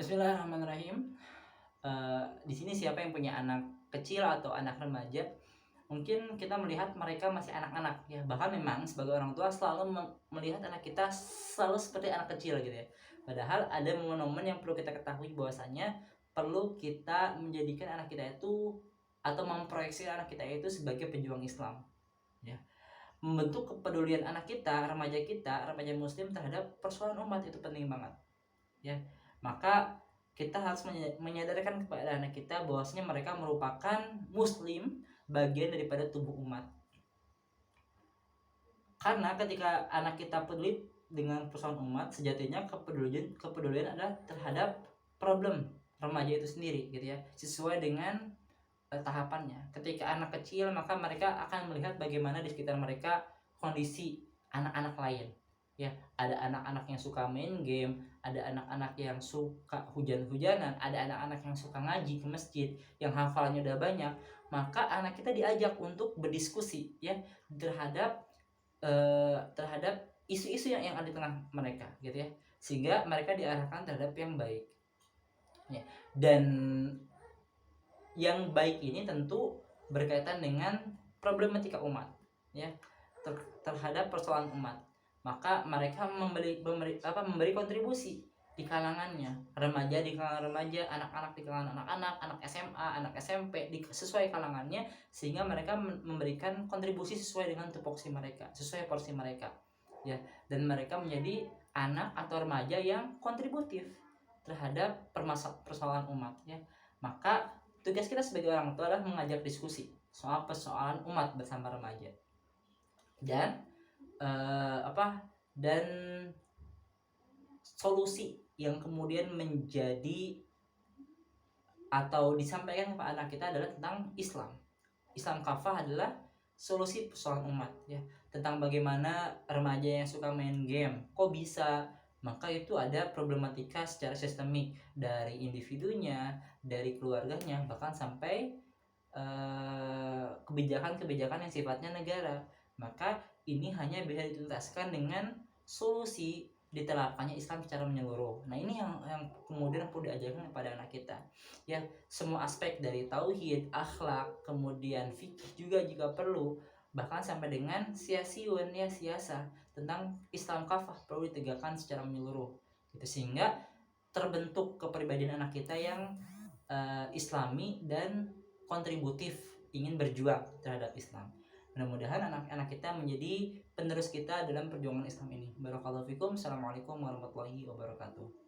Bismillahirrahmanirrahim. Di sini siapa yang punya anak kecil atau anak remaja, mungkin kita melihat mereka masih anak-anak ya. Bahkan memang sebagai orang tua selalu melihat anak kita selalu seperti anak kecil gitu ya. Padahal ada momen-momen yang perlu kita ketahui bahwasanya perlu kita menjadikan anak kita itu atau memproyeksi anak kita itu sebagai pejuang Islam ya. Membentuk kepedulian anak kita, remaja muslim terhadap persoalan umat itu penting banget ya. Maka kita harus menyadarkan kepada anak kita bahwasanya mereka merupakan muslim, bagian daripada tubuh umat. Karena ketika anak kita peduli dengan persoalan umat, sejatinya kepedulian adalah terhadap problem remaja itu sendiri gitu ya, sesuai dengan tahapannya. Ketika anak kecil, maka mereka akan melihat bagaimana di sekitar mereka kondisi anak-anak lain ya. Ada anak-anak yang suka main game, ada anak-anak yang suka hujan-hujanan, ada anak-anak yang suka ngaji ke masjid, yang hafalannya udah banyak. Maka anak kita diajak untuk berdiskusi ya terhadap terhadap isu-isu yang ada di tengah mereka gitu ya, sehingga mereka diarahkan terhadap yang baik ya. Dan yang baik ini tentu berkaitan dengan problematika umat ya, terhadap persoalan umat. Maka mereka memberi kontribusi di kalangannya, remaja di kalangan remaja, anak-anak di kalangan anak-anak, anak SMA, anak SMP sesuai kalangannya, sehingga mereka memberikan kontribusi sesuai dengan tupoksi mereka, sesuai porsi mereka ya. Dan mereka menjadi anak atau remaja yang kontributif terhadap persoalan umat ya. Maka tugas kita sebagai orang tua adalah mengajak diskusi soal persoalan umat bersama remaja. Dan dan solusi yang kemudian menjadi atau disampaikan kepada anak kita adalah tentang Islam. Islam kafah adalah solusi persoalan umat ya, tentang bagaimana remaja yang suka main game kok bisa. Maka itu ada problematika secara sistemik dari individunya, dari keluarganya, bahkan sampai kebijakan-kebijakan yang sifatnya negara. Maka ini hanya bisa dituntaskan dengan solusi diterapkannya Islam secara menyeluruh. Nah ini yang kemudian perlu diajarkan kepada anak kita ya. Semua aspek dari tauhid, akhlak, kemudian fikih juga perlu, bahkan sampai dengan siasiun ya, siasa tentang Islam kafah perlu ditegakkan secara menyeluruh gitu, sehingga terbentuk kepribadian anak kita yang islami dan kontributif, ingin berjuang terhadap Islam. Mudah-mudahan anak-anak kita menjadi penerus kita dalam perjuangan Islam ini. Barakallahu fikum. Assalamualaikum warahmatullahi wabarakatuh.